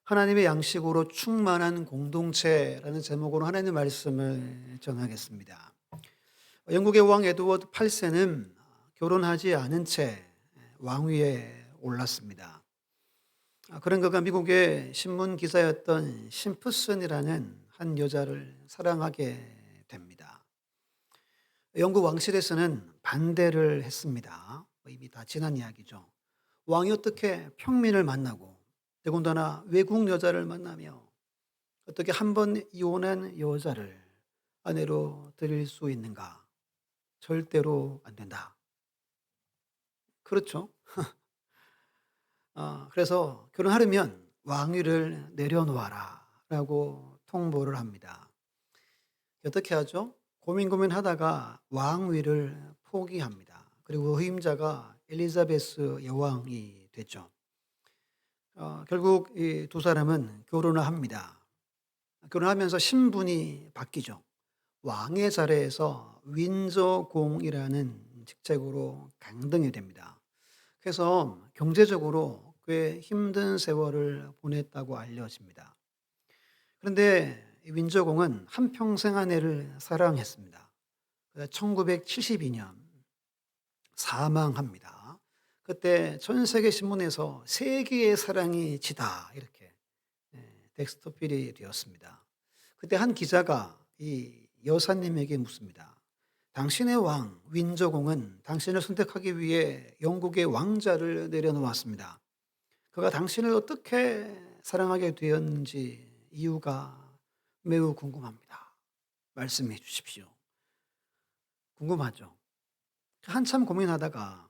하나님의 양식으로 충만한 공동체라는 제목으로 하나님의 말씀을 전하겠습니다. 영국의 왕 에드워드 8세는 결혼하지 않은 채 왕위에 올랐습니다. 그런 그가 미국의 신문 기자였던 심프슨이라는 한 여자를 사랑하게 됩니다. 영국 왕실에서는 반대를 했습니다. 이미 다 지난 이야기죠. 왕이 어떻게 평민을 만나고 더군다나 외국 여자를 만나며 어떻게 한 번 이혼한 여자를 아내로 들일 수 있는가? 절대로 안 된다. 그렇죠. 그래서 결혼하려면 왕위를 내려놓아라 라고 통보를 합니다. 어떻게 하죠? 고민하다가 왕위를 포기합니다. 그리고 후임자가 엘리자베스 여왕이 됐죠. 결국 이 두 사람은 결혼을 합니다. 결혼하면서 신분이 바뀌죠. 왕의 자리에서 윈저 공이라는 직책으로 강등이 됩니다. 그래서 경제적으로 꽤 힘든 세월을 보냈다고 알려집니다. 그런데 이 윈저 공은 한평생 아내를 사랑했습니다. 1972년 사망합니다. 그때 전 세계 신문에서 세계의 사랑이 지다 이렇게 텍스토필이 되었습니다. 그때 한 기자가 이 여사님에게 묻습니다. 당신의 왕 윈저공은 당신을 선택하기 위해 영국의 왕자를 내려놓았습니다. 그가 당신을 어떻게 사랑하게 되었는지 이유가 매우 궁금합니다. 말씀해 주십시오. 궁금하죠? 한참 고민하다가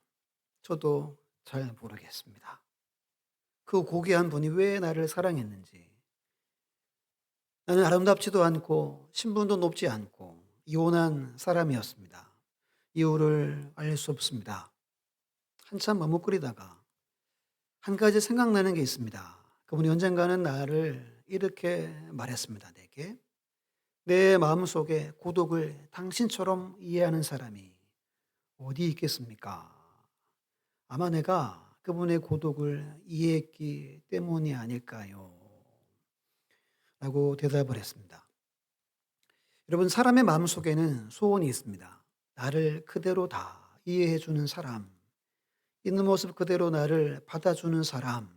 저도 잘 모르겠습니다. 그 고귀한 분이 왜 나를 사랑했는지, 나는 아름답지도 않고 신분도 높지 않고 이혼한 사람이었습니다. 이유를 알 수 없습니다. 한참 머뭇거리다가 한 가지 생각나는 게 있습니다. 그분이 언젠가는 나를 이렇게 말했습니다. 내게. 내 마음속에 고독을 당신처럼 이해하는 사람이 어디 있겠습니까? 아마 내가 그분의 고독을 이해했기 때문이 아닐까요? 라고 대답을 했습니다. 여러분, 사람의 마음속에는 소원이 있습니다. 나를 그대로 다 이해해주는 사람, 있는 모습 그대로 나를 받아주는 사람,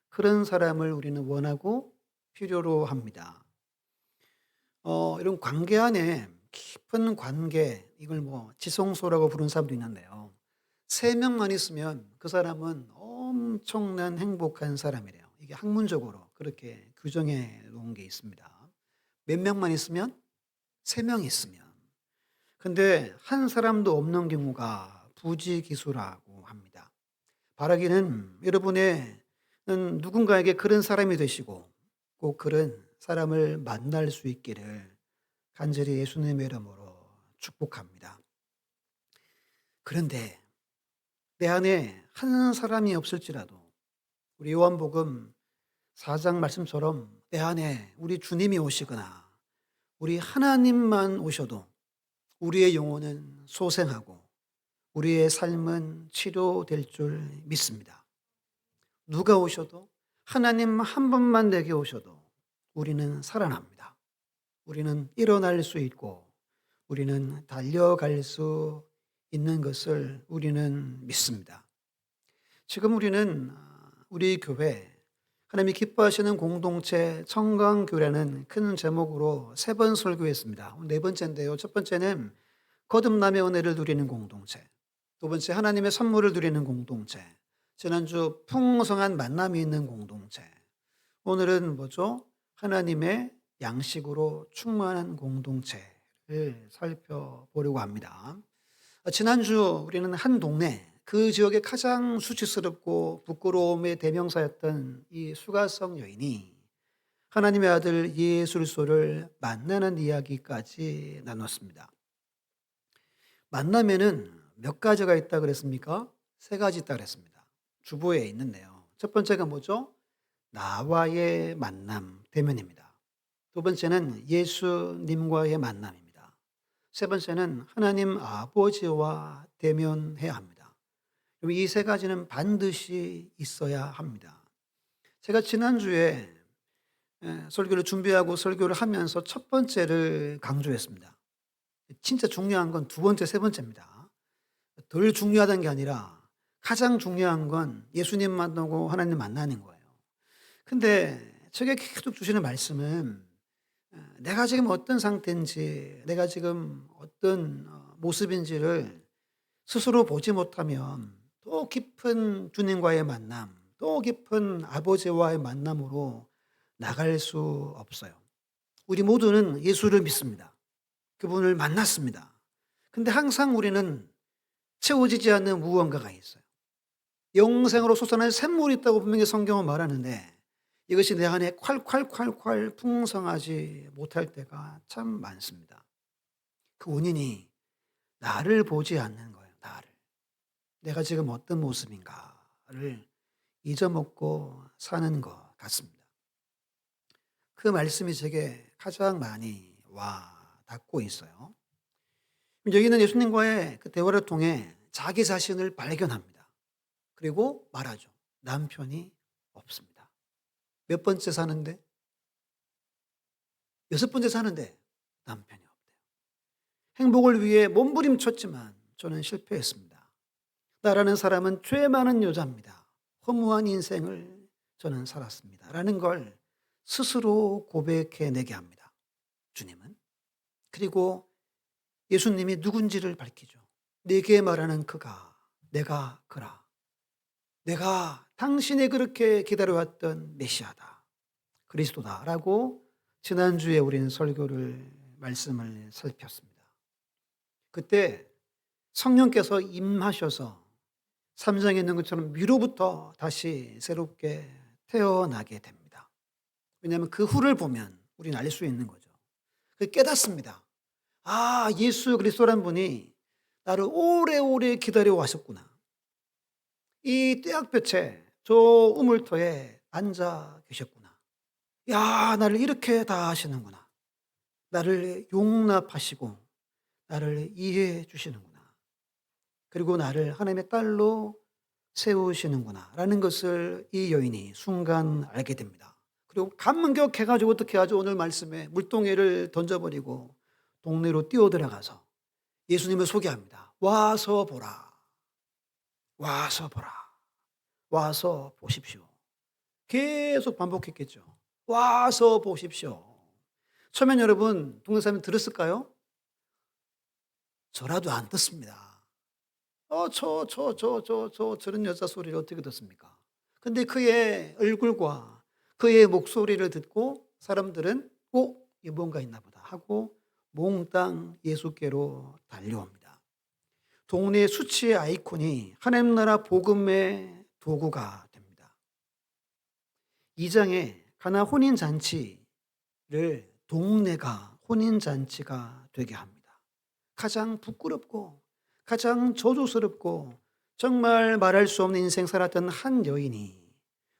그런 사람을 우리는 원하고 필요로 합니다. 이런 관계 안에 깊은 관계, 이걸 뭐 지성소라고 부르는 사람도 있는데요. 세 명만 있으면 그 사람은 엄청난 행복한 사람이래요. 이게 학문적으로 그렇게 규정해 놓은 게 있습니다. 몇 명만 있으면? 세 명이 있으면. 근데 한 사람도 없는 경우가 부지기수라고 합니다. 바라기는 여러분의 누군가에게 그런 사람이 되시고 꼭 그런 사람을 만날 수 있기를 간절히 예수님의 이름으로 축복합니다. 그런데 내 안에 한 사람이 없을지라도 우리 요한복음 4장 말씀처럼 내 안에 우리 주님이 오시거나 우리 하나님만 오셔도 우리의 영혼은 소생하고 우리의 삶은 치료될 줄 믿습니다. 누가 오셔도 하나님 한 분만 내게 오셔도 우리는 살아납니다. 우리는 일어날 수 있고 우리는 달려갈 수 있는 것을 우리는 믿습니다. 지금 우리는 우리 교회 하나님이 기뻐하시는 공동체 청강교회라는 큰 제목으로 3번 설교했습니다. 네 번째인데요. 첫 번째는 거듭남의 은혜를 누리는 공동체. 두 번째 하나님의 선물을 누리는 공동체. 지난주 풍성한 만남이 있는 공동체. 오늘은 뭐죠? 하나님의 양식으로 충만한 공동체를 살펴보려고 합니다. 지난주 우리는 한 동네, 그 지역의 가장 수치스럽고 부끄러움의 대명사였던 이 수가성 여인이 하나님의 아들 예수 그리스도를 만나는 이야기까지 나눴습니다. 만남에는 몇 가지가 있다 그랬습니까? 3가지 있다 그랬습니다. 주보에 있는데요. 첫 번째가 뭐죠? 나와의 만남, 대면입니다. 두 번째는 예수님과의 만남입니다. 세 번째는 하나님 아버지와 대면해야 합니다. 이 3가지는 반드시 있어야 합니다. 제가 지난주에 설교를 준비하고 설교를 하면서 첫 번째를 강조했습니다. 진짜 중요한 건 두 번째, 세 번째입니다. 덜 중요하다는 게 아니라 가장 중요한 건 예수님 만나고 하나님 만나는 거예요. 근데 저게 계속 주시는 말씀은 내가 지금 어떤 상태인지, 내가 지금 어떤 모습인지를 스스로 보지 못하면 또 깊은 주님과의 만남, 또 깊은 아버지와의 만남으로 나갈 수 없어요. 우리 모두는 예수를 믿습니다. 그분을 만났습니다. 근데 항상 우리는 채워지지 않는 무언가가 있어요. 영생으로 솟아나는 샘물이 있다고 분명히 성경은 말하는데 이것이 내 안에 콸콸콸콸 풍성하지 못할 때가 참 많습니다. 그 원인이 나를 보지 않는 거예요. 나를. 내가 지금 어떤 모습인가를 잊어먹고 사는 것 같습니다. 그 말씀이 제게 가장 많이 와 닿고 있어요. 여기는 예수님과의 그 대화를 통해 자기 자신을 발견합니다. 그리고 말하죠. 남편이 없습니다. 몇 번째 사는데? 여섯 번째 사는데 남편이 없대요. 행복을 위해 몸부림쳤지만 저는 실패했습니다. 나라는 사람은 죄 많은 여자입니다. 허무한 인생을 저는 살았습니다. 라는 걸 스스로 고백해내게 합니다. 주님은. 그리고 예수님이 누군지를 밝히죠. 내게 말하는 그가 내가 그라. 내가 당신이 그렇게 기다려왔던 메시아다. 그리스도다라고 지난주에 우리는 설교를 말씀을 살폈습니다. 그때 성령께서 임하셔서 3장에 있는 것처럼 위로부터 다시 새롭게 태어나게 됩니다. 왜냐하면 그 후를 보면 우리는 알 수 있는 거죠. 깨닫습니다. 아, 예수 그리스도란 분이 나를 오래오래 기다려왔었구나. 이 떼약볕에 저 우물터에 앉아 계셨구나. 야, 나를 이렇게 다 하시는구나. 나를 용납하시고 나를 이해해 주시는구나. 그리고 나를 하나님의 딸로 세우시는구나 라는 것을 이 여인이 순간 알게 됩니다. 그리고 감격해가지고 어떻게 하죠? 오늘 말씀에 물동이를 던져버리고 동네로 뛰어들어가서 예수님을 소개합니다. 와서 보라. 와서 보라. 와서 보십시오. 계속 반복했겠죠. 와서 보십시오. 처음엔 여러분 동네 사람이 들었을까요? 저라도 안 듣습니다. 저런 여자 소리를 어떻게 듣습니까? 근데 그의 얼굴과 그의 목소리를 듣고 사람들은 이 뭔가 있나 보다 하고 몽땅 예수께로 달려옵니다. 동네 수치의 아이콘이 하나님 나라 복음의 도구가 됩니다. 2장에 가나 혼인잔치를 동네가 혼인잔치가 되게 합니다. 가장 부끄럽고 가장 저주스럽고 정말 말할 수 없는 인생 살았던 한 여인이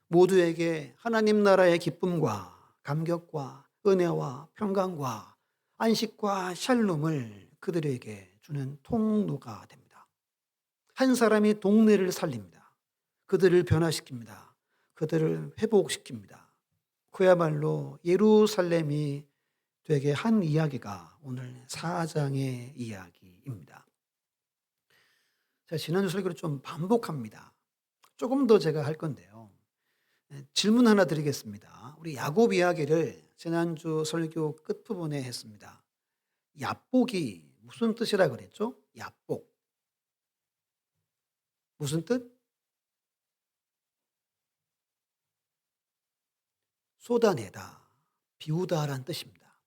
모두에게 하나님 나라의 기쁨과 감격과 은혜와 평강과 안식과 샬롬을 그들에게 주는 통로가 됩니다. 한 사람이 동네를 살립니다. 그들을 변화시킵니다. 그들을 회복시킵니다. 그야말로 예루살렘이 되게 한 이야기가 오늘 4장의 이야기입니다. 제가 지난주 설교를 좀 반복합니다. 조금 더 제가 할 건데요. 질문 하나 드리겠습니다. 우리 야곱 이야기를 지난주 설교 끝부분에 했습니다. 야복이 무슨 뜻이라 그랬죠? 야복. 무슨 뜻? 쏟아내다, 비우다라는 뜻입니다.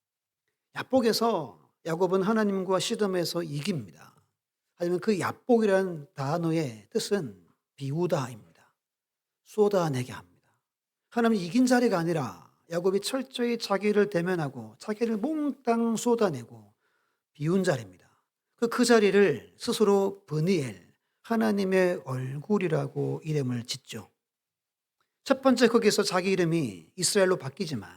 야복에서 야곱은 하나님과 시덤에서 이깁니다. 하지만 그 야복이라는 단어의 뜻은 비우다입니다. 쏟아내게 합니다. 하나님이 이긴 자리가 아니라 야곱이 철저히 자기를 대면하고 자기를 몽땅 쏟아내고 비운 자리입니다. 그 자리를 스스로 브니엘, 하나님의 얼굴이라고 이름을 짓죠. 첫 번째 거기서 자기 이름이 이스라엘로 바뀌지만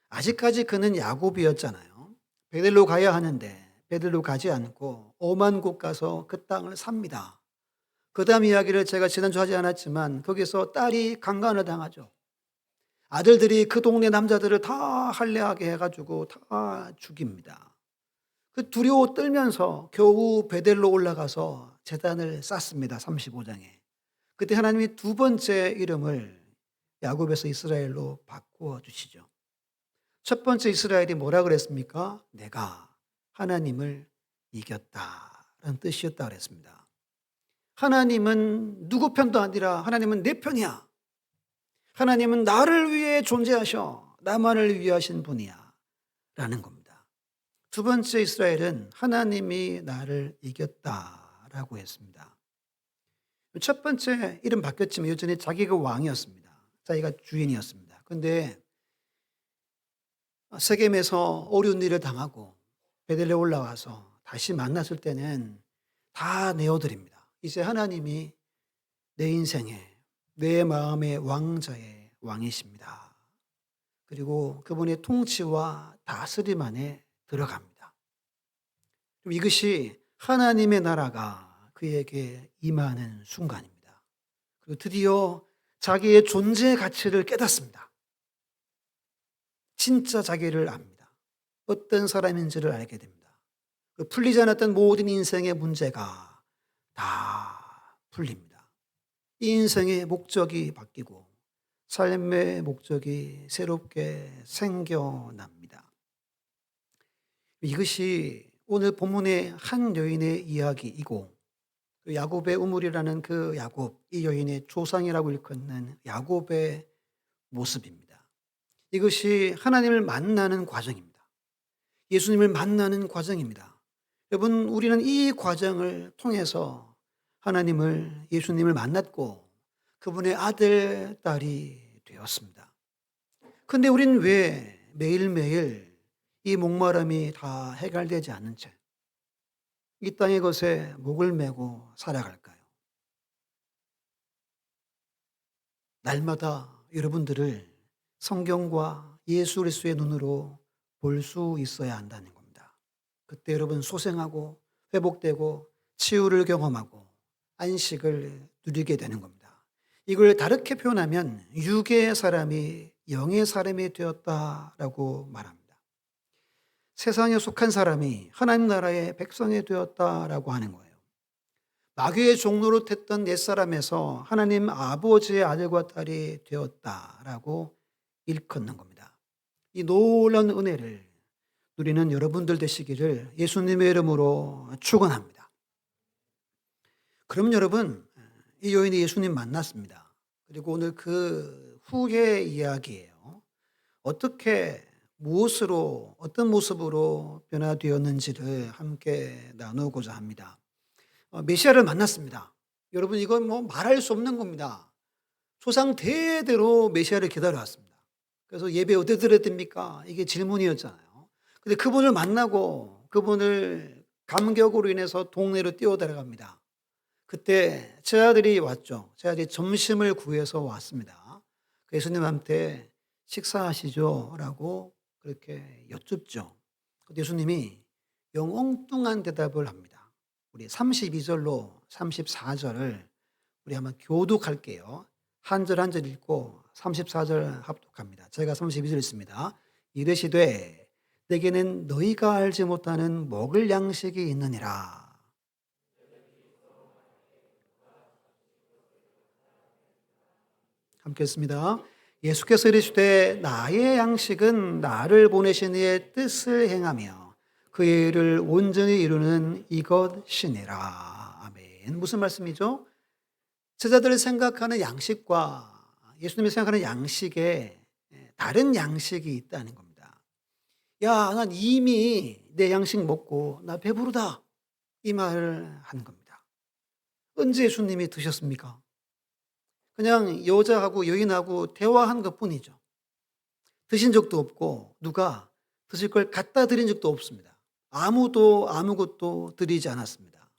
아직까지 그는 야곱이었잖아요. 베델로 가야 하는데 베델로 가지 않고 오만 곳 가서 그 땅을 삽니다. 그 다음 이야기를 제가 지난주 하지 않았지만 거기서 딸이 강간을 당하죠. 아들들이 그 동네 남자들을 다 할례하게 해가지고 다 죽입니다. 그 두려워 떨면서 겨우 베델로 올라가서 제단을 쌓습니다. 35장에. 그때 하나님이 두 번째 이름을 야곱에서 이스라엘로 바꾸어 주시죠. 첫 번째 이스라엘이 뭐라 그랬습니까? 내가 하나님을 이겼다라는 뜻이었다 그랬습니다. 하나님은 누구 편도 아니라 하나님은 내 편이야. 하나님은 나를 위해 존재하셔. 나만을 위하신 분이야. 라는 겁니다. 두 번째 이스라엘은 하나님이 나를 이겼다라고 했습니다. 첫 번째 이름 바뀌었지만 여전히 자기가 왕이었습니다. 자기가 주인이었습니다. 그런데 세겜에서 어려운 일을 당하고 베델레 올라와서 다시 만났을 때는 다 내어드립니다. 이제 하나님이 내 인생에 내 마음의 왕자의 왕이십니다. 그리고 그분의 통치와 다스림 안에 들어갑니다. 이것이 하나님의 나라가 그에게 임하는 순간입니다. 그리고 드디어 자기의 존재 가치를 깨닫습니다. 진짜 자기를 압니다. 어떤 사람인지를 알게 됩니다. 풀리지 않았던 모든 인생의 문제가 다 풀립니다. 이 인생의 목적이 바뀌고 삶의 목적이 새롭게 생겨납니다. 이것이 오늘 본문의 한 여인의 이야기이고 야곱의 우물이라는 그 야곱, 이 여인의 조상이라고 일컫는 야곱의 모습입니다. 이것이 하나님을 만나는 과정입니다. 예수님을 만나는 과정입니다. 여러분, 우리는 이 과정을 통해서 하나님을, 예수님을 만났고 그분의 아들, 딸이 되었습니다. 그런데 우리는 왜 매일매일 이 목마름이 다 해결되지 않는 채 이 땅의 것에 목을 메고 살아갈까요? 날마다 여러분들을 성경과 예수 그리스도의 눈으로 볼 수 있어야 한다는 겁니다. 그때 여러분 소생하고 회복되고 치유를 경험하고 안식을 누리게 되는 겁니다. 이걸 다르게 표현하면 육의 사람이 영의 사람이 되었다라고 말합니다. 세상에 속한 사람이 하나님 나라의 백성이 되었다라고 하는 거예요. 마귀의 종로로 됐던 옛사람에서 하나님 아버지의 아들과 딸이 되었다라고 일컫는 겁니다. 이 놀라운 은혜를 누리는 여러분들 되시기를 예수님의 이름으로 축원합니다. 그럼 여러분, 이 여인이 예수님 만났습니다. 그리고 오늘 그 후의 이야기예요. 어떻게 무엇으로 어떤 모습으로 변화되었는지를 함께 나누고자 합니다. 메시아를 만났습니다. 여러분, 이건 뭐 말할 수 없는 겁니다. 조상 대대로 메시아를 기다려왔습니다. 그래서 예배 어디 드려야 됩니까? 이게 질문이었잖아요. 근데 그분을 만나고 그분을 감격으로 인해서 동네로 뛰어들어갑니다. 그때 제 아들이 왔죠. 제 아들이 점심을 구해서 왔습니다. 예수님한테 식사하시죠? 라고 그렇게 여쭙죠. 예수님이 영엉뚱한 대답을 합니다. 우리 32절로 34절을 우리 한번 교독할게요. 한 절 한 절 읽고 34절 합독합니다. 제가 32절 읽습니다. 이르시되 내게는 너희가 알지 못하는 먹을 양식이 있느니라. 함께 했습니다. 예수께서 이르시되 나의 양식은 나를 보내신 이의 뜻을 행하며 그의 일을 온전히 이루는 이것이니라. 아멘. 무슨 말씀이죠? 제자들을 생각하는 양식과 예수님이 생각하는 양식에 다른 양식이 있다는 겁니다. 야, 난 이미 내 양식 먹고 나 배부르다. 이 말을 하는 겁니다. 언제 예수님이 드셨습니까? 그냥 여자하고 여인하고 대화한 것뿐이죠. 드신 적도 없고 누가 드실 걸 갖다 드린 적도 없습니다. 아무도 아무것도 드리지 않았습니다.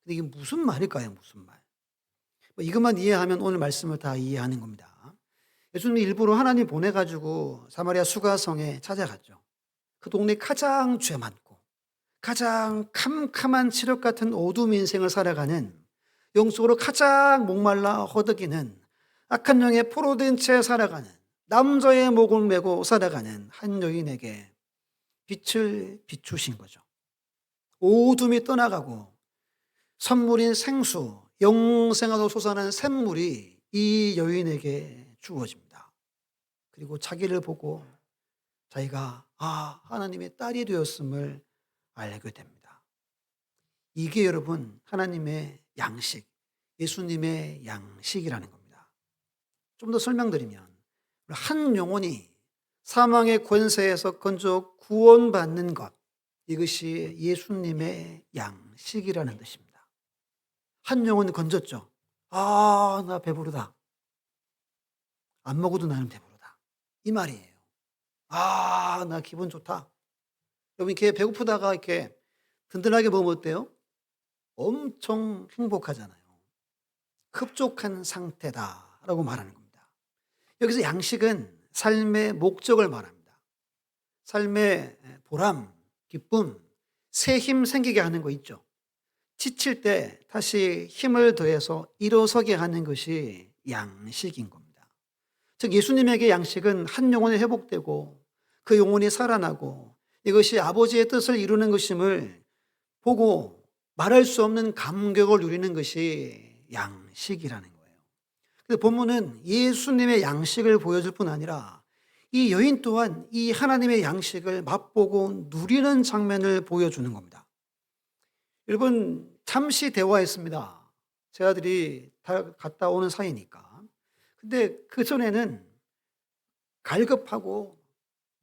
근데 이게 무슨 말일까요? 무슨 말? 이것만 이해하면 오늘 말씀을 다 이해하는 겁니다. 예수님이 일부러 하나님 보내가지고 사마리아 수가성에 찾아갔죠. 그 동네 가장 죄 많고 가장 캄캄한 칠흑 같은 어두운 인생을 살아가는 영적으로 가장 목말라 허덕이는 악한 영에 포로된 채 살아가는 남자의 목을 메고 살아가는 한 여인에게 빛을 비추신 거죠. 어둠이 떠나가고 선물인 생수, 영생하도 솟아나는 샘물이 이 여인에게 주어집니다. 그리고 자기를 보고 자기가 하나님의 딸이 되었음을 알게 됩니다. 이게 여러분 하나님의 양식, 예수님의 양식이라는 겁니다. 좀 더 설명드리면 한 영혼이 사망의 권세에서 건져 구원받는 것, 이것이 예수님의 양식이라는 뜻입니다. 한 영혼이 건졌죠. 나 배부르다. 안 먹어도 나는 배부르다. 이 말이에요. 나 기분 좋다. 여러분 이렇게 배고프다가 이렇게 든든하게 먹으면 어때요? 엄청 행복하잖아요. 흡족한 상태다라고 말하는 겁니다. 여기서 양식은 삶의 목적을 말합니다. 삶의 보람, 기쁨, 새 힘 생기게 하는 거 있죠. 지칠 때 다시 힘을 더해서 일어서게 하는 것이 양식인 겁니다. 즉 예수님에게 양식은 한 영혼이 회복되고 그 영혼이 살아나고 이것이 아버지의 뜻을 이루는 것임을 보고 말할 수 없는 감격을 누리는 것이 양식이라는 거예요. 근데 본문은 예수님의 양식을 보여줄 뿐 아니라 이 여인 또한 이 하나님의 양식을 맛보고 누리는 장면을 보여주는 겁니다. 여러분 잠시 대화했습니다. 제 아들이 다 갔다 오는 사이니까. 근데 그 전에는 갈급하고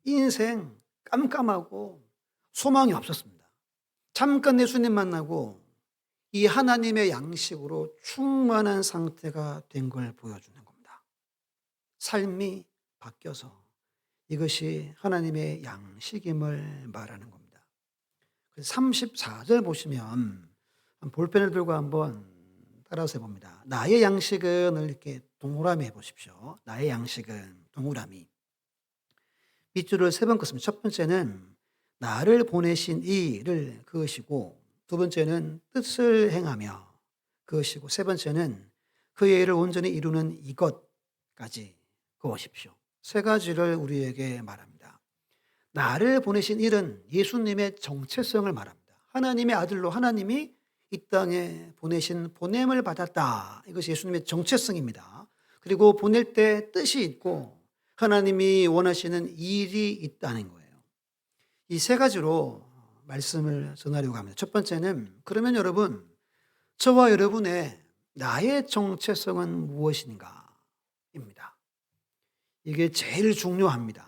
인생 깜깜하고 소망이 없었습니다. 잠깐 예수님 만나고 이 하나님의 양식으로 충만한 상태가 된 걸 보여주는 겁니다. 삶이 바뀌어서 이것이 하나님의 양식임을 말하는 겁니다. 34절 보시면 볼펜을 들고 한번 따라서 해봅니다. 나의 양식은 이렇게 동그라미 해보십시오. 나의 양식은 동그라미. 밑줄을 3번 긋습니다. 첫 번째는 나를 보내신 이를 그으시고 두 번째는 뜻을 행하며 그으시고 세 번째는 그의 일을 온전히 이루는 이것까지 그으십시오. 세 가지를 우리에게 말합니다. 나를 보내신 일은 예수님의 정체성을 말합니다. 하나님의 아들로 하나님이 이 땅에 보내신 보냄을 받았다. 이것이 예수님의 정체성입니다. 그리고 보낼 때 뜻이 있고 하나님이 원하시는 일이 있다는 거예요. 이 세 가지로 말씀을 전하려고 합니다. 첫 번째는 그러면 여러분 저와 여러분의 나의 정체성은 무엇인가 입니다. 이게 제일 중요합니다.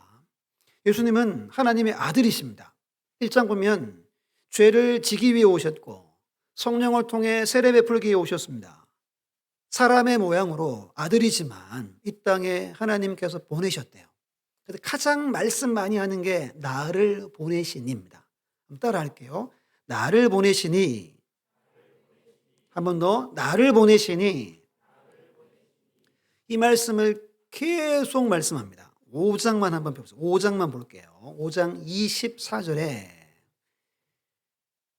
예수님은 하나님의 아들이십니다. 1장 보면 죄를 지기 위해 오셨고 성령을 통해 세례 베풀기 위해 오셨습니다. 사람의 모양으로 아들이지만 이 땅에 하나님께서 보내셨대요. 그래서 가장 말씀 많이 하는 게 나를 보내시니입니다. 한번 따라 할게요. 나를 보내시니, 한 번 더, 나를 보내시니. 이 말씀을 계속 말씀합니다. 5장만 한번 펴보세요. 5장만 볼게요. 5장 24절에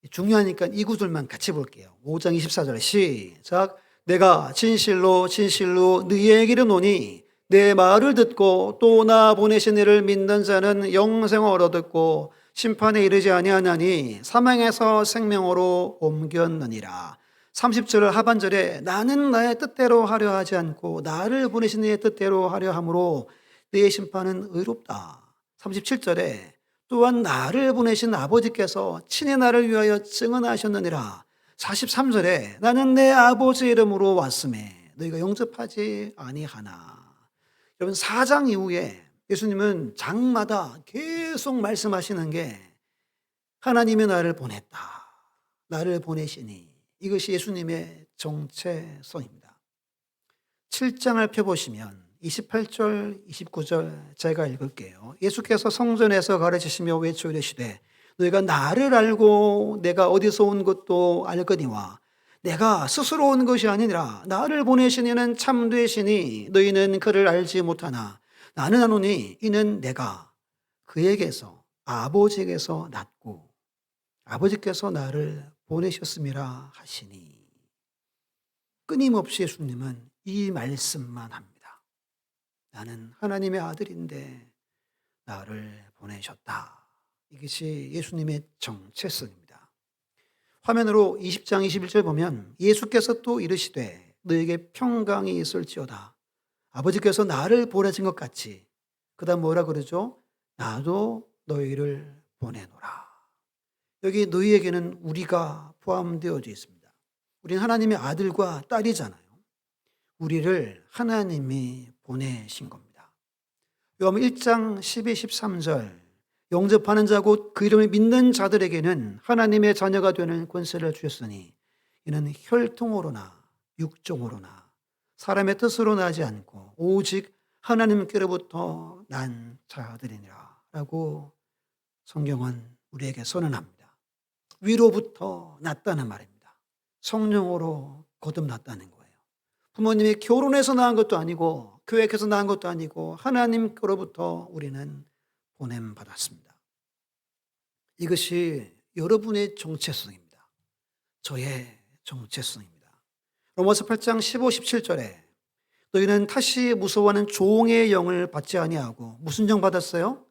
중요하니까 이 구절만 같이 볼게요. 5장 24절에 시작. 내가 진실로 진실로 너희에게 이르노니 내 말을 듣고 또 나 보내신 이를 믿는 자는 영생을 얻었고 심판에 이르지 아니하나니 사망에서 생명으로 옮겼느니라. 30절 하반절에 나는 나의 뜻대로 하려 하지 않고 나를 보내신 이의 뜻대로 하려 함으로 너의 심판은 의롭다. 37절에 또한 나를 보내신 아버지께서 친히 나를 위하여 증언하셨느니라. 43절에 나는 내 아버지 이름으로 왔음에 너희가 영접하지 아니하나. 여러분 4장 이후에 예수님은 장마다 계속 말씀하시는 게 하나님이 나를 보냈다. 나를 보내시니. 이것이 예수님의 정체성입니다. 7장을 펴보시면 28절, 29절 제가 읽을게요. 예수께서 성전에서 가르치시며 외쳐 이르시되 너희가 나를 알고 내가 어디서 온 것도 알거니와 내가 스스로 온 것이 아니라 나를 보내신 이는 참되시니 너희는 그를 알지 못하나 나는 아노니 이는 내가 그에게서 아버지에게서 났고 아버지께서 나를 보내셨음이라 하시니. 끊임없이 예수님은 이 말씀만 합니다. 나는 하나님의 아들인데 나를 보내셨다. 이것이 예수님의 정체성입니다. 화면으로 20장 21절 보면 예수께서 또 이르시되 너에게 평강이 있을지어다. 아버지께서 나를 보내신 것 같이. 그 다음 뭐라 그러죠? 나도 너희를 보내노라. 여기 너희에게는 우리가 포함되어져 있습니다. 우리는 하나님의 아들과 딸이잖아요. 우리를 하나님이 보내신 겁니다. 요한복음 1장 12, 13절 영접하는 자 곧 그 이름을 믿는 자들에게는 하나님의 자녀가 되는 권세를 주셨으니 이는 혈통으로나 육종으로나 사람의 뜻으로 나지 않고 오직 하나님께로부터 난 자들이니라 라고 성경은 우리에게 선언합니다. 위로부터 났다는 말입니다. 성령으로 거듭났다는 거예요. 부모님이 결혼해서 낳은 것도 아니고 교회에서 낳은 것도 아니고 하나님께로부터 우리는 보냄받았습니다. 이것이 여러분의 정체성입니다. 저의 정체성입니다. 로마서 8장 15, 17절에 너희는 다시 무서워하는 종의 영을 받지 아니하고 무슨 영 받았어요?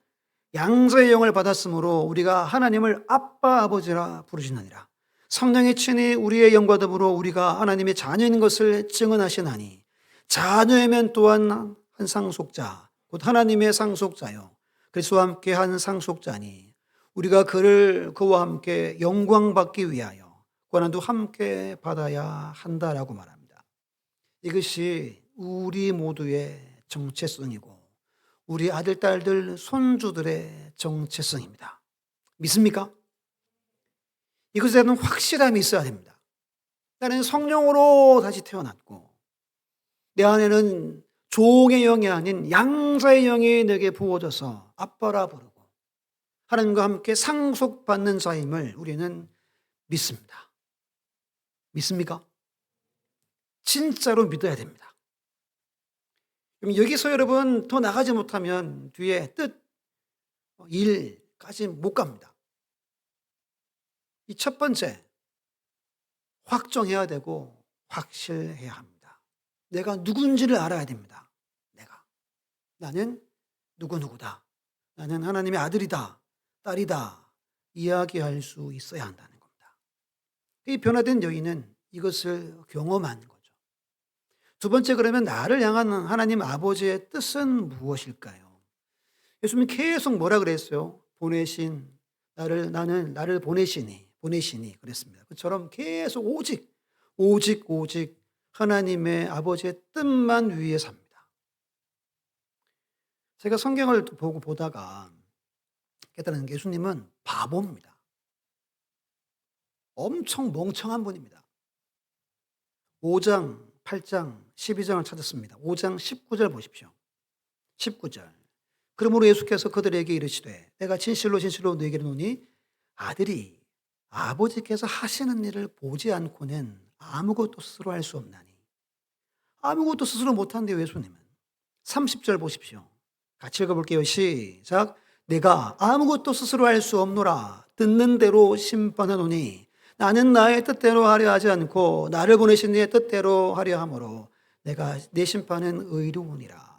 양자의 영을 받았으므로 우리가 하나님을 아빠 아버지라 부르시느니라. 성령이 친히 우리의 영과 더불어 우리가 하나님의 자녀인 것을 증언하시나니 자녀이면 또한 한 상속자 곧 하나님의 상속자요 그리스도와 함께 한 상속자니 우리가 그와 함께 영광 받기 위하여 고난도 함께 받아야 한다라고 말합니다. 이것이 우리 모두의 정체성이고 우리 아들, 딸들, 손주들의 정체성입니다. 믿습니까? 이것에 대한 확실함이 있어야 됩니다. 나는 성령으로 다시 태어났고 내 안에는 종의 영이 아닌 양자의 영이 내게 부어져서 아빠라 부르고 하나님과 함께 상속받는 자임을 우리는 믿습니다. 믿습니까? 진짜로 믿어야 됩니다. 그럼 여기서 여러분 더 나가지 못하면 뒤에 뜻, 일까지 못 갑니다. 이 첫 번째, 확정해야 되고 확실해야 합니다. 내가 누군지를 알아야 됩니다. 나는 누구누구다. 나는 하나님의 아들이다, 딸이다. 이야기할 수 있어야 한다는 겁니다. 이 변화된 여인은 이것을 경험한 거죠. 두 번째, 그러면 나를 향한 하나님 아버지의 뜻은 무엇일까요? 예수님이 계속 뭐라 그랬어요? 보내신 나를 보내시니 그랬습니다. 그처럼 계속 오직 하나님의 아버지의 뜻만 위해 삽니다. 제가 성경을 보다가 깨달은 게 예수님은 바보입니다. 엄청 멍청한 분입니다. 5장, 8장, 12장을 찾았습니다. 5장 19절 보십시오. 19절. 그러므로 예수께서 그들에게 이르시되 내가 진실로 너에게 이르노니 아들이 아버지께서 하시는 일을 보지 않고는 아무것도 스스로 할 수 없나니. 아무것도 스스로 못한대요, 예수님은. 30절 보십시오. 같이 읽어볼게요. 시작. 내가 아무것도 스스로 할 수 없노라. 듣는 대로 심판하노니 나는 나의 뜻대로 하려 하지 않고 나를 보내신 이의 뜻대로 하려 함으로 내가 내 심판은 의로우니라.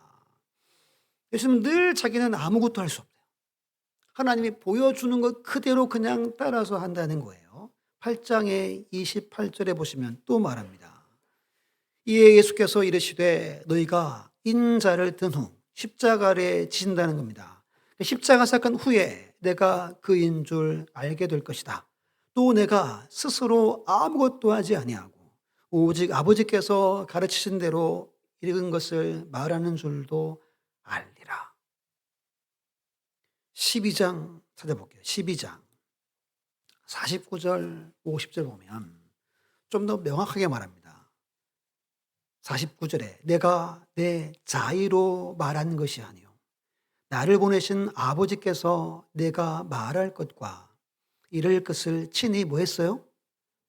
예수님은 늘 자기는 아무것도 할 수 없대요. 하나님이 보여주는 것 그대로 그냥 따라서 한다는 거예요. 8장의 28절에 보시면 또 말합니다. 이에 예수께서 이르시되 너희가 인자를 든 후 십자가에 지신다는 겁니다. 십자가 사건 후에 내가 그인 줄 알게 될 것이다. 또 내가 스스로 아무것도 하지 아니하고 오직 아버지께서 가르치신 대로 읽은 것을 말하는 줄도 알리라. 12장 찾아볼게요. 12장 49절 50절 보면 좀 더 명확하게 말합니다. 49절에 내가 내 자의로 말한 것이 아니요 나를 보내신 아버지께서 내가 말할 것과 이를 것을 친히 뭐 했어요?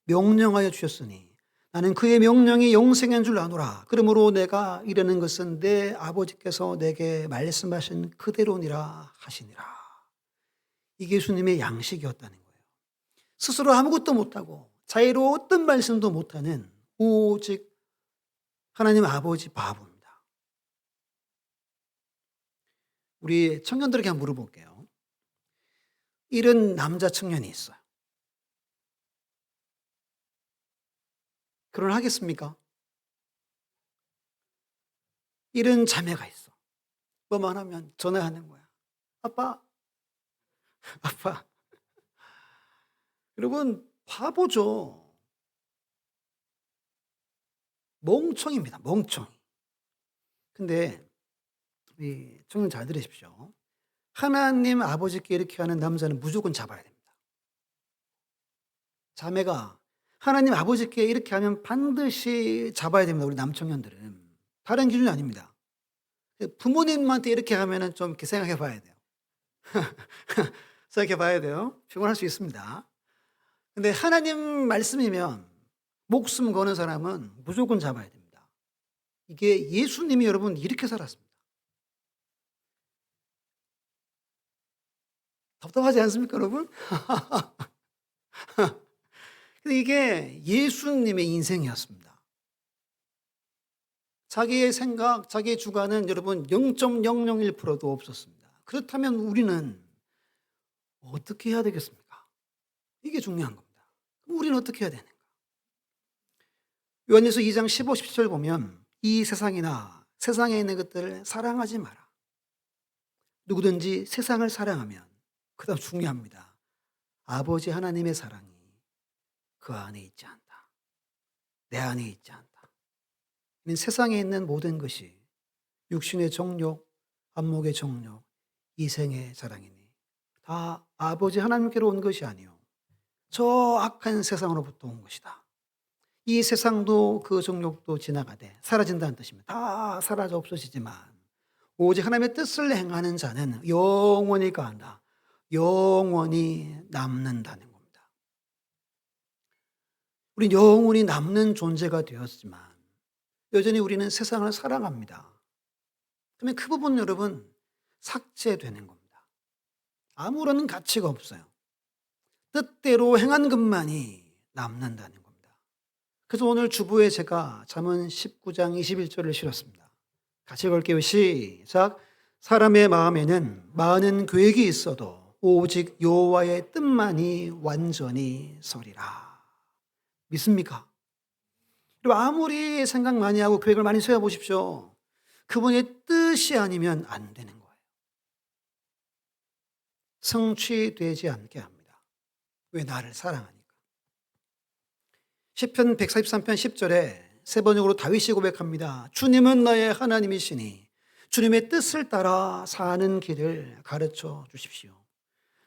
명령하여 주셨으니 나는 그의 명령이 영생인 줄 아노라. 그러므로 내가 이르는 것은 내 아버지께서 내게 말씀하신 그대로니라 하시니라. 이게 예수님의 양식이었다는 거예요. 스스로 아무것도 못하고 자유로 어떤 말씀도 못하는 오직 하나님 아버지 바보입니다. 우리 청년들에게 한번 물어볼게요. 이런 남자 청년이 있어요. 결혼하겠습니까? 이런 자매가 있어. 뭐만 하면 전화하는 거야. 아빠, 아빠. 여러분, 바보죠. 멍청입니다. 멍청이. 근데 이 청년 잘 들으십시오. 하나님 아버지께 이렇게 하는 남자는 무조건 잡아야 됩니다. 자매가 하나님 아버지께 이렇게 하면 반드시 잡아야 됩니다. 우리 남청년들은. 다른 기준이 아닙니다. 부모님한테 이렇게 하면은 좀 이렇게 생각해 봐야 돼요. 생각해 봐야 돼요. 피곤할 수 있습니다. 근데 하나님 말씀이면 목숨 거는 사람은 무조건 잡아야 됩니다. 이게 예수님이 여러분 이렇게 살았습니다. 답답하지 않습니까, 여러분? 근데 이게 예수님의 인생이었습니다. 자기의 생각, 자기의 주관은 여러분 0.001%도 없었습니다. 그렇다면 우리는 어떻게 해야 되겠습니까? 이게 중요한 겁니다. 그럼 우리는 어떻게 해야 되는가? 요한일서 2장 15, 17절 보면 이 세상이나 세상에 있는 것들을 사랑하지 마라. 누구든지 세상을 사랑하면 그다음 중요합니다. 아버지 하나님의 사랑이 그 안에 있지 않다. 내 안에 있지 않다. 세상에 있는 모든 것이 육신의 정욕, 안목의 정욕, 이생의 자랑이니 다 아버지 하나님께로 온 것이 아니요 저 악한 세상으로부터 온 것이다. 이 세상도 그 정욕도 지나가되 사라진다는 뜻입니다. 다 사라져 없어지지만 오직 하나님의 뜻을 행하는 자는 영원히 간다. 영원히 남는다는 겁니다. 우린 영원히 남는 존재가 되었지만 여전히 우리는 세상을 사랑합니다. 그러면 그 부분 여러분 삭제되는 겁니다. 아무런 가치가 없어요. 뜻대로 행한 것만이 남는다는 겁니다. 그래서 오늘 주부에 제가 잠언 19장 21절을 실었습니다. 같이 읽을게요. 시작. 사람의 마음에는 많은 계획이 있어도 오직 여호와의 뜻만이 완전히 서리라. 믿습니까? 그리고 아무리 생각 많이 하고 계획을 많이 세워보십시오. 그분의 뜻이 아니면 안 되는 거예요. 성취되지 않게 합니다. 왜? 나를 사랑하니까. 시편 143편 10절에 세 번역으로 다윗이 고백합니다. 주님은 나의 하나님이시니 주님의 뜻을 따라 사는 길을 가르쳐 주십시오.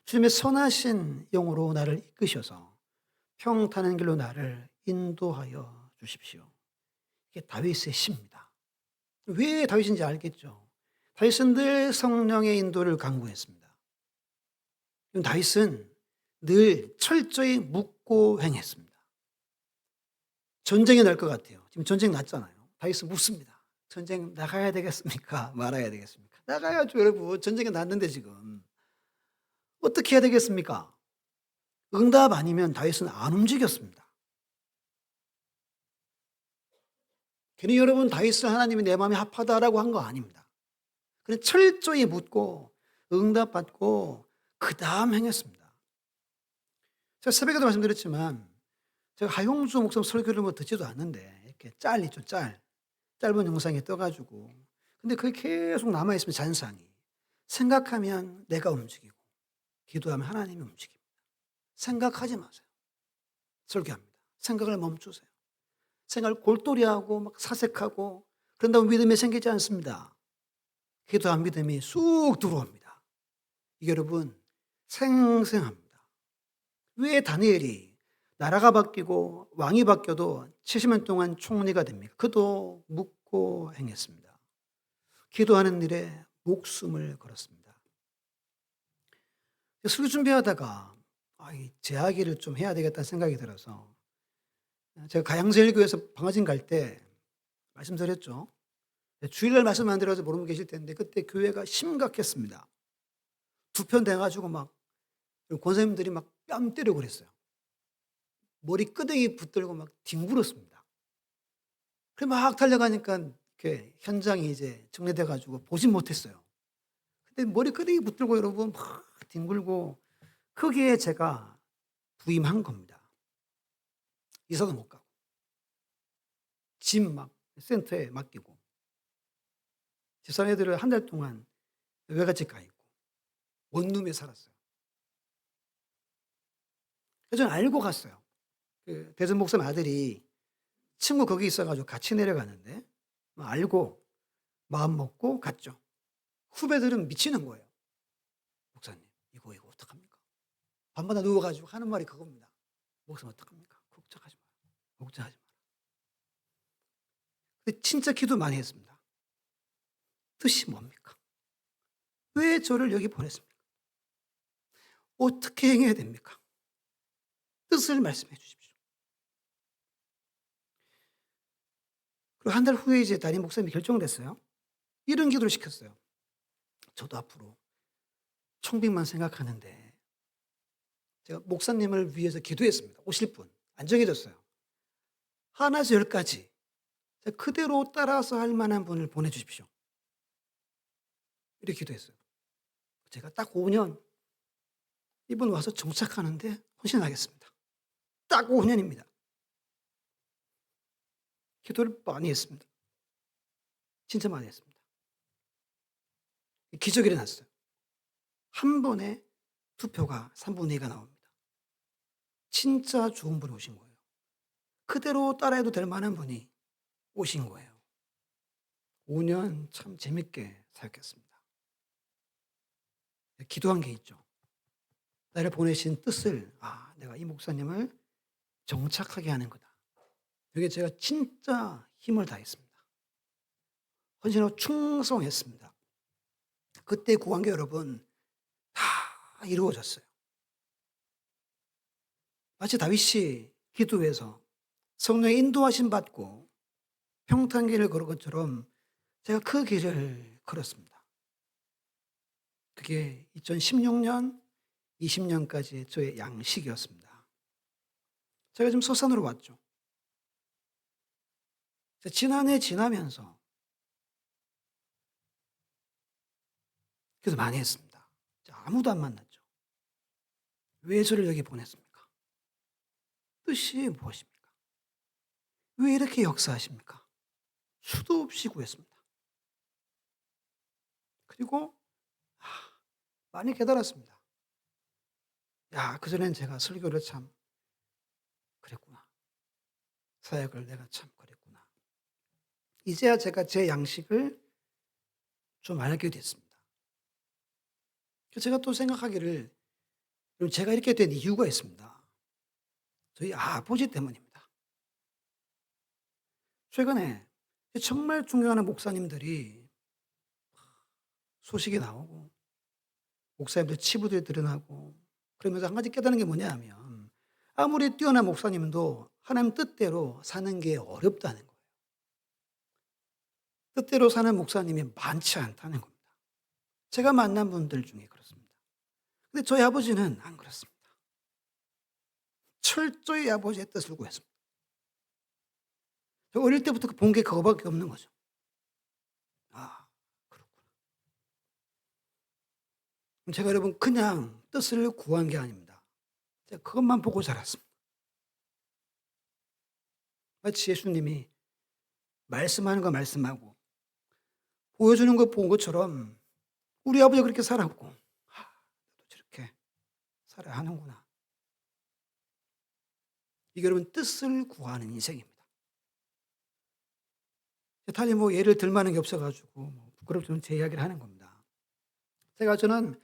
주님의 선하신 영으로 나를 이끄셔서 평탄한 길로 나를 인도하여 주십시오. 이게 다윗의 시입니다. 왜 다윗인지 알겠죠? 다윗은 늘 성령의 인도를 강구했습니다. 다윗은 늘 철저히 묻고 행했습니다. 전쟁이 날 것 같아요. 지금 전쟁 났잖아요. 다윗은 묻습니다. 전쟁 나가야 되겠습니까? 말아야 되겠습니까? 나가야죠, 여러분. 전쟁이 났는데 지금. 어떻게 해야 되겠습니까? 응답 아니면 다윗은 안 움직였습니다. 괜히 여러분 다윗을 하나님이 내 마음에 합하다라고 한 거 아닙니다. 그냥 철저히 묻고 응답받고 그 다음 행했습니다. 제가 새벽에도 말씀드렸지만 제가 하용수 목사 설교를 뭐 듣지도 않는데 이렇게 짤 있죠, 짧은 영상이 떠가지고 근데 그게 계속 남아있으면 잔상이 생각하면 내가 움직이고 기도하면 하나님이 움직입니다. 생각하지 마세요. 설교합니다. 생각을 멈추세요. 생각을 골똘히하고 막 사색하고 그런다고 믿음이 생기지 않습니다. 기도한 믿음이 쑥 들어옵니다. 이게 여러분 생생합니다. 왜 다니엘이 나라가 바뀌고 왕이 바뀌어도 70년 동안 총리가 됩니까? 그도 묻고 행했습니다. 기도하는 일에 목숨을 걸었습니다. 설교 준비하다가 제 이야기를 좀 해야 되겠다는 생각이 들어서 제가 가양세일교에서 방화진 갈 때 말씀드렸죠. 주일날 말씀 안 드려서 모르는 분 계실 텐데 그때 교회가 심각했습니다. 두 편 돼가지고 막 권사님들이 막 뺨 때리고 그랬어요. 머리 끄댕이 붙들고 막 뒹굴었습니다. 그래 막 달려가니까 이렇게 현장이 이제 정리돼가지고 보진 못했어요. 근데 머리끄댕이 붙들고 여러분 막 뒹굴고 거기에 제가 부임한 겁니다. 이사도 못 가고 짐 막 센터에 맡기고 집사람 애들을 한 달 동안 외갓집 가 있고 원룸에 살았어요. 그래서 저는 알고 갔어요. 그 대전 목사님 아들이 친구 거기 있어 가지고 같이 내려가는데 알고 마음 먹고 갔죠. 후배들은 미치는 거예요. "목사님 이거 어떡합니까?" 밤마다 누워 가지고 하는 말이 그겁니다. "목사님 어떡합니까? 걱정하지 마라. 걱정하지 마라." 근데 진짜 기도 많이 했습니다. 뜻이 뭡니까? 왜 저를 여기 보냈습니까? 어떻게 행해야 됩니까? 뜻을 말씀해 주십시오. 그리고 한 달 후에 이제 담임 목사님이 결정을 했어요. 이런 기도를 시켰어요. 저도 앞으로 청빙만 생각하는데 제가 목사님을 위해서 기도했습니다. 오실 분 안 정해졌어요. 하나에서 10까지 그대로 따라서 할 만한 분을 보내 주십시오. 이렇게 기도했어요. 제가 딱 5년 이분 와서 정착하는데 헌신하겠습니다. 딱 5 년입니다. 기도를 많이 했습니다. 진짜 많이 했습니다. 기적이 일어났어요. 한 번에 투표가 3분의 2가 나옵니다. 진짜 좋은 분이 오신 거예요. 그대로 따라해도 될 만한 분이 오신 거예요. 5년 참 재밌게 사역했습니다. 기도한 게 있죠. 나를 보내신 뜻을 내가 이 목사님을 정착하게 하는 거다. 여기에 제가 진짜 힘을 다했습니다. 헌신하고 충성했습니다. 그때 구한 게 여러분 다 이루어졌어요. 마치 다윗이 기도해서 성령의 인도하심 받고 평탄길을 걸은 것처럼 제가 그 길을 걸었습니다. 그게 2016년, 20년까지 저의 양식이었습니다. 제가 지금 서산으로 왔죠. 지난해 지나면서 그래서 많이 했습니다. 아무도 안 만났죠. 왜 저를 여기 보냈습니까? 뜻이 무엇입니까? 왜 이렇게 역사하십니까? 수도 없이 구했습니다. 그리고 아, 많이 깨달았습니다. 그전엔 제가 설교를 참 그랬구나. 사역을 내가 참 그랬구나. 이제야 제가 제 양식을 좀 알게 됐습니다. 제가 또 생각하기를 제가 이렇게 된 이유가 있습니다. 저희 아버지 때문입니다. 최근에 정말 존경하는 목사님들이 소식이 나오고 목사님들 치부들이 드러나고 그러면서 한 가지 깨달은 게 뭐냐 하면 아무리 뛰어난 목사님도 하나님 뜻대로 사는 게 어렵다는 거예요. 뜻대로 사는 목사님이 많지 않다는 겁니다. 제가 만난 분들 중에 그렇습니다. 근데 저희 아버지는 안 그렇습니다. 철저히 아버지의 뜻을 구했습니다. 저 어릴 때부터 본 게 그거밖에 없는 거죠. 그렇구나. 제가 여러분 그냥 뜻을 구한 게 아닙니다. 제가 그것만 보고 자랐습니다. 마치 예수님이 말씀하는 거 말씀하고 보여주는 거 본 것처럼 우리 아버지가 그렇게 살았고 나도 저렇게 살아야 하는구나. 이게 여러분 뜻을 구하는 인생입니다. 달리 예를 들 만한 게 없어 가지고 부끄럽지만 제 이야기를 하는 겁니다. 저는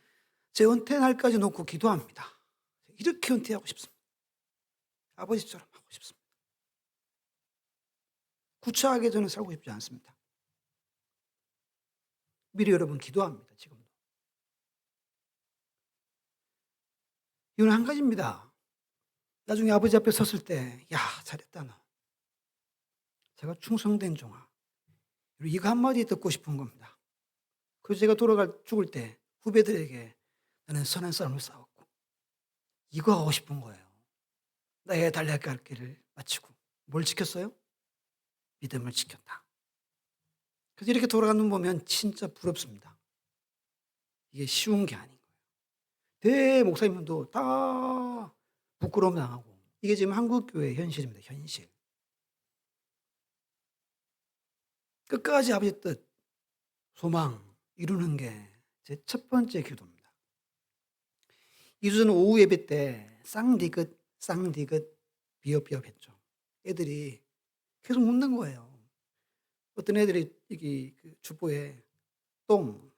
제 은퇴 날까지 놓고 기도합니다. 이렇게 은퇴하고 싶습니다. 아버지처럼 하고 싶습니다. 구차하게 저는 살고 싶지 않습니다. 미리 여러분 기도합니다. 지금도. 이유는 한 가지입니다. 나중에 아버지 앞에 섰을 때 잘했다 너. 제가 충성된 종아. 이거 한마디 듣고 싶은 겁니다. 그래서 제가 죽을 때 후배들에게 나는 선한 싸움을 싸웠고 이거 하고 싶은 거예요. 나의 달려갈 길을 마치고 뭘 지켰어요? 믿음을 지켰다. 그래서 이렇게 돌아가는 거 보면 진짜 부럽습니다. 이게 쉬운 게 아닌 거예요. 대 목사님도 다 부끄러움 당하고 이게 지금 한국 교회의 현실입니다. 현실. 끝까지 아버지의 뜻, 소망 이루는 게 제 첫 번째 기도입니다. 2주 전 오후 예배 때 쌍디귿 비읍 했죠. 애들이 계속 묻는 거예요. 어떤 애들이 여기 그 주보에 똥,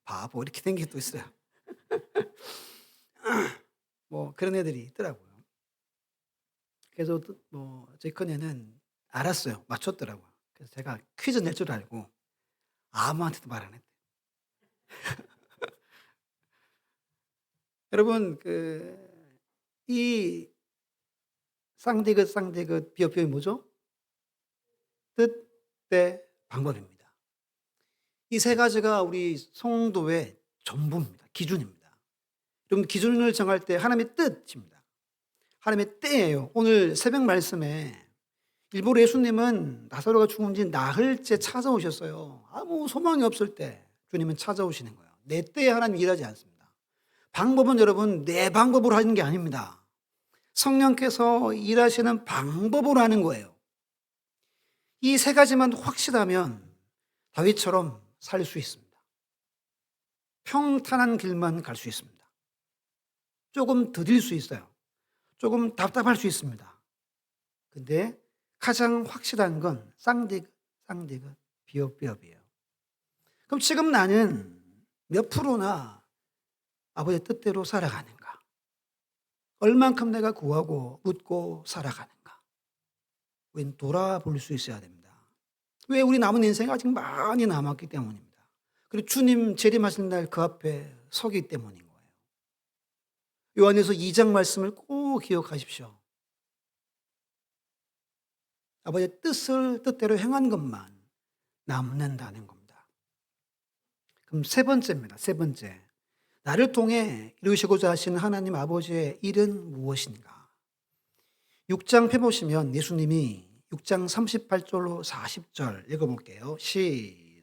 바보 이렇게 된 게 또 있어요. 뭐 그런 애들이 있더라고요. 그래서 뭐 저희 큰애는 알았어요. 맞췄더라고요. 그래서 제가 퀴즈 낼 줄 알고 아무한테도 말 안 했대요. 여러분 이 쌍디귿 비읍이 뭐죠? 뜻, 때, 방법입니다. 이 세 가지가 우리 성도의 전부입니다. 기준입니다. 여러분 기준을 정할 때 하나님의 뜻입니다. 하나님의 때예요. 오늘 새벽 말씀에 일부러 예수님은 나사로가 죽은 지 나흘째 찾아오셨어요. 아무 소망이 없을 때 주님은 찾아오시는 거예요. 내 때에 하나님 일하지 않습니다. 방법은 여러분 내 방법으로 하는 게 아닙니다. 성령께서 일하시는 방법으로 하는 거예요. 이 세 가지만 확실하면 다윗처럼 살 수 있습니다. 평탄한 길만 갈 수 있습니다. 조금 더딜 수 있어요. 조금 답답할 수 있습니다. 근데 가장 확실한 건 쌍디귿 비읍이에요. 그럼 지금 나는 몇 프로나 아버지의 뜻대로 살아가는가? 얼만큼 내가 구하고 묻고 살아가는가? 우리는 돌아볼 수 있어야 됩니다. 왜? 우리 남은 인생이 아직 많이 남았기 때문입니다. 그리고 주님 재림하실 날 그 앞에 서기 때문인 거예요. 요한에서 2장 말씀을 꼭 기억하십시오. 아버지의 뜻대로 행한 것만 남는다는 겁니다. 그럼 세 번째입니다. 세 번째. 나를 통해 이루시고자 하시는 하나님 아버지의 일은 무엇인가? 6장 펴보시면 예수님이 6장 38절로 40절 읽어볼게요.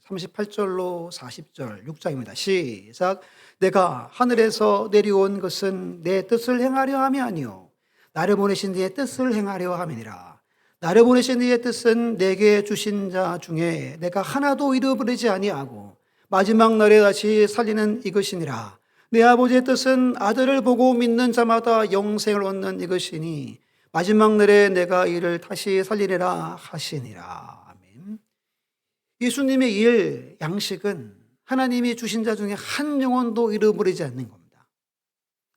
38절로 40절 6장입니다. 시작. 내가 하늘에서 내려온 것은 내 뜻을 행하려 함이 아니요 나를 보내신 이의 뜻을 행하려 함이니라. 나를 보내신 이의 뜻은 내게 주신 자 중에 내가 하나도 잃어버리지 아니하고 마지막 날에 다시 살리는 이것이니라. 내 아버지의 뜻은 아들을 보고 믿는 자마다 영생을 얻는 이것이니 마지막 날에 내가 이를 다시 살리리라 하시니라. 아멘. 예수님의 일, 양식은 하나님이 주신 자 중에 한 영혼도 잃어버리지 않는 겁니다.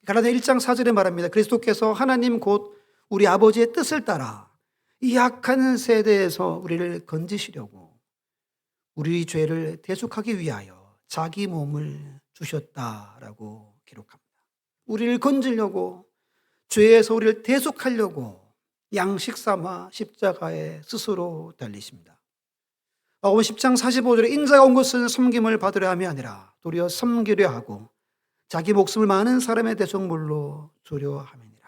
갈라디아 1장 4절에 말합니다. 그리스도께서 하나님 곧 우리 아버지의 뜻을 따라 이 약한 세대에서 우리를 건지시려고 우리 죄를 대속하기 위하여 자기 몸을 주셨다라고 기록합니다. 우리를 건지려고 죄에서 우리를 대속하려고 양식 삼아 십자가에 스스로 달리십니다. 마가복음 10장 45절에 인자가 온 것은 섬김을 받으려 함이 아니라 도리어 섬기려 하고 자기 목숨을 많은 사람의 대속물로 주려 함이니라.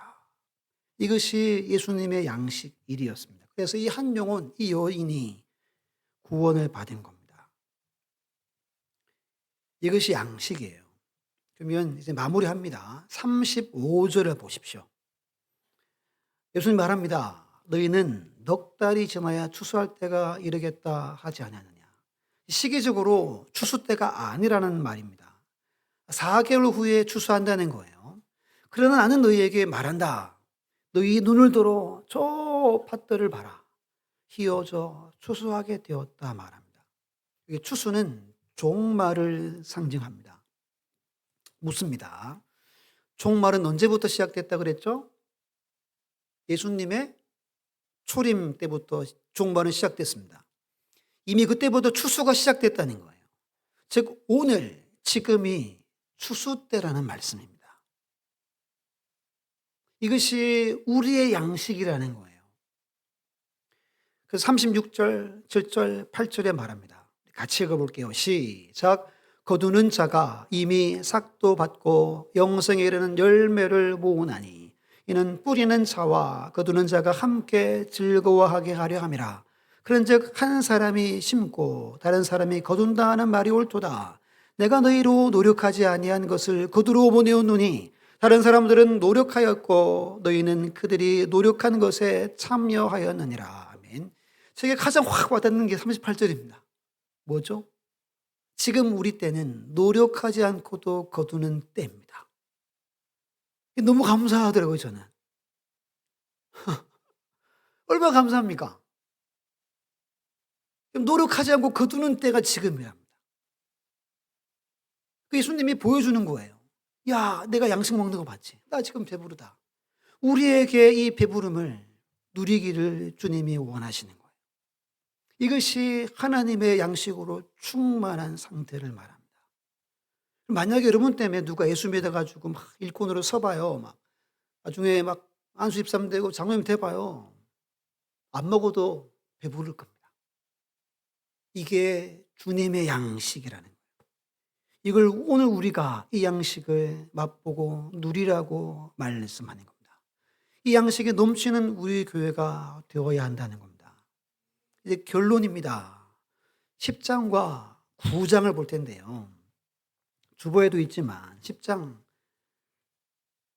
이것이 예수님의 양식 일이었습니다. 그래서 이 한 영혼, 이 여인이 구원을 받은 겁니다. 이것이 양식이에요. 그러면 이제 마무리합니다. 35절을 보십시오. 예수님 말합니다. 너희는 넉 달이 지나야 추수할 때가 이르겠다 하지 않았느냐. 시기적으로 추수 때가 아니라는 말입니다. 4개월 후에 추수한다는 거예요. 그러나 나는 너희에게 말한다. 너희 눈을 들어 저 밭들을 봐라. 희어져 추수하게 되었다 말합니다. 추수는 종말을 상징합니다. 묻습니다. 종말은 언제부터 시작됐다 그랬죠? 예수님의 초림 때부터 종말은 시작됐습니다. 이미 그때부터 추수가 시작됐다는 거예요. 즉 오늘 지금이 추수 때라는 말씀입니다. 이것이 우리의 양식이라는 거예요. 그 36절, 7절, 8절에 말합니다. 같이 읽어볼게요. 시작. 거두는 자가 이미 삭도 받고 영생에 이르는 열매를 모으나니 이는 뿌리는 자와 거두는 자가 함께 즐거워하게 하려 함이라. 그런즉 한 사람이 심고 다른 사람이 거둔다 하는 말이 옳도다. 내가 너희로 노력하지 아니한 것을 거두러 보내었노니 다른 사람들은 노력하였고 너희는 그들이 노력한 것에 참여하였느니라. 아멘. 제게 가장 확 와닿는 게 38절입니다. 뭐죠? 지금 우리 때는 노력하지 않고도 거두는 때입니다. 너무 감사하더라고요, 저는. 얼마나 감사합니까? 노력하지 않고 거두는 때가 지금이랍니다. 그 예수님이 보여주는 거예요. 야, 내가 양식 먹는 거 봤지? 나 지금 배부르다. 우리에게 이 배부름을 누리기를 주님이 원하시는 거예요. 이것이 하나님의 양식으로 충만한 상태를 말합니다. 만약에 여러분 때문에 누가 예수 믿어가지고 막 일꾼으로 서봐요. 막 나중에 막 안수 입사람 되고 장로님 돼봐요. 안 먹어도 배부를 겁니다. 이게 주님의 양식이라는 거예요. 이걸 오늘 우리가 이 양식을 맛보고 누리라고 말씀하는 겁니다. 이 양식이 넘치는 우리 교회가 되어야 한다는 겁니다. 이제 결론입니다. 10장과 9장을 볼 텐데요. 주보에도 있지만 10장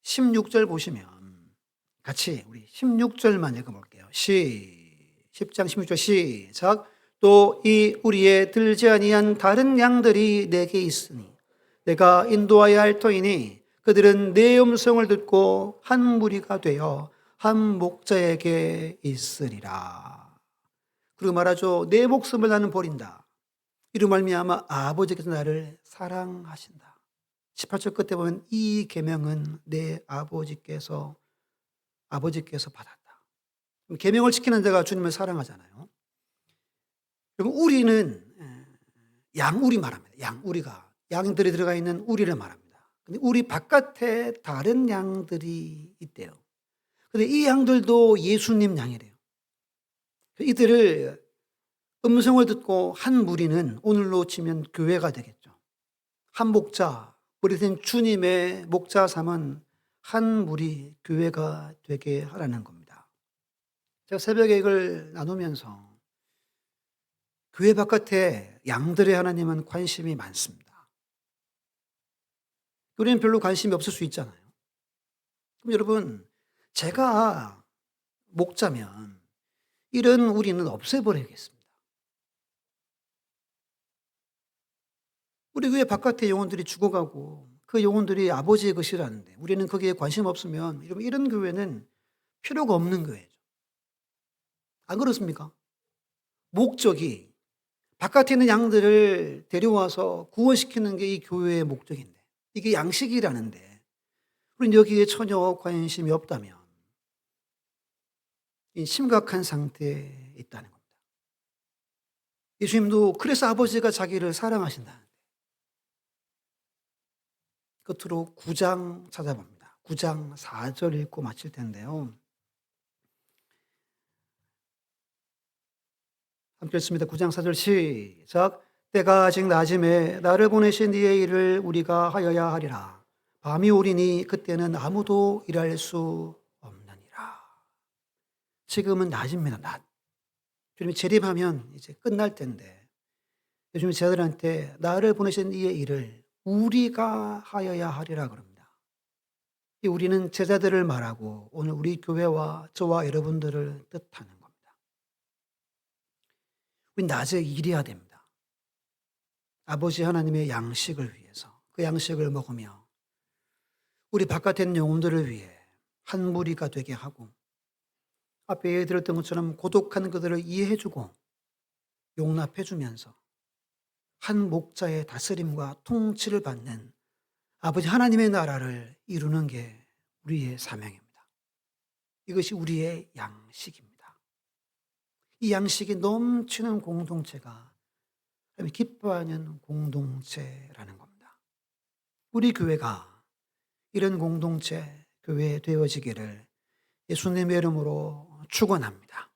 16절 보시면 같이 우리 16절만 읽어볼게요. 10장 16절 시작. 또 이 우리의 들지 아니한 다른 양들이 내게 있으니 내가 인도하여야 할 터이니 그들은 내 음성을 듣고 한 무리가 되어 한 목자에게 있으리라. 그리고 말하죠. 내 목숨을 나는 버린다. 이로 말미암아 아버지께서 나를 사랑하신다. 18절 끝에 보면 이 계명은 내 아버지께서 받았다. 계명을 지키는 자가 주님을 사랑하잖아요. 그리고 우리는 양우리 말합니다. 양우리가 양들이 들어가 있는 우리를 말합니다. 근데 우리 바깥에 다른 양들이 있대요. 근데 이 양들도 예수님 양이래요. 이들을 음성을 듣고 한 무리는 오늘로 치면 교회가 되겠죠. 한 목자, 우리 된 주님의 목자 삼은 한 무리 교회가 되게 하라는 겁니다. 제가 새벽에 이걸 나누면서 교회 바깥에 양들의 하나님은 관심이 많습니다. 우리는 별로 관심이 없을 수 있잖아요. 그럼 여러분, 제가 목자면 이런 우리는 없애버리겠습니다. 우리 교회 바깥에 영혼들이 죽어가고 그 영혼들이 아버지의 것이라는데 우리는 거기에 관심 없으면 이런 교회는 필요가 없는 교회죠. 안 그렇습니까? 목적이 바깥에 있는 양들을 데려와서 구원시키는 게 이 교회의 목적인데 이게 양식이라는데 우리는 여기에 전혀 관심이 없다면 이 심각한 상태에 있다는 겁니다. 예수님도 그래서 아버지가 자기를 사랑하신다는데 끝으로 9장 찾아봅니다. 9장 4절 읽고 마칠 텐데요. 함께 읽습니다. 9장 4절 시작. 때가 아직 낮음에 나를 보내신 이의 일을 우리가 하여야 하리라. 밤이 오리니 그때는 아무도 일할 수 없느니라. 지금은 낮입니다. 낮. 주님이 재림하면 이제 끝날 텐데 요즘 제자들한테 나를 보내신 이의 일을 우리가 하여야 하리라 그럽니다. 이 우리는 제자들을 말하고 오늘 우리 교회와 저와 여러분들을 뜻하는 겁니다. 우리 낮에 일해야 됩니다. 아버지 하나님의 양식을 위해서 그 양식을 먹으며 우리 바깥에 있는 영혼들을 위해 한 무리가 되게 하고 앞에 얘기드렸던 것처럼 고독한 그들을 이해해주고 용납해주면서 한 목자의 다스림과 통치를 받는 아버지 하나님의 나라를 이루는 게 우리의 사명입니다. 이것이 우리의 양식입니다. 이 양식이 넘치는 공동체가 기뻐하는 공동체라는 겁니다. 우리 교회가 이런 공동체 교회 되어지기를 예수님의 이름으로 축원합니다.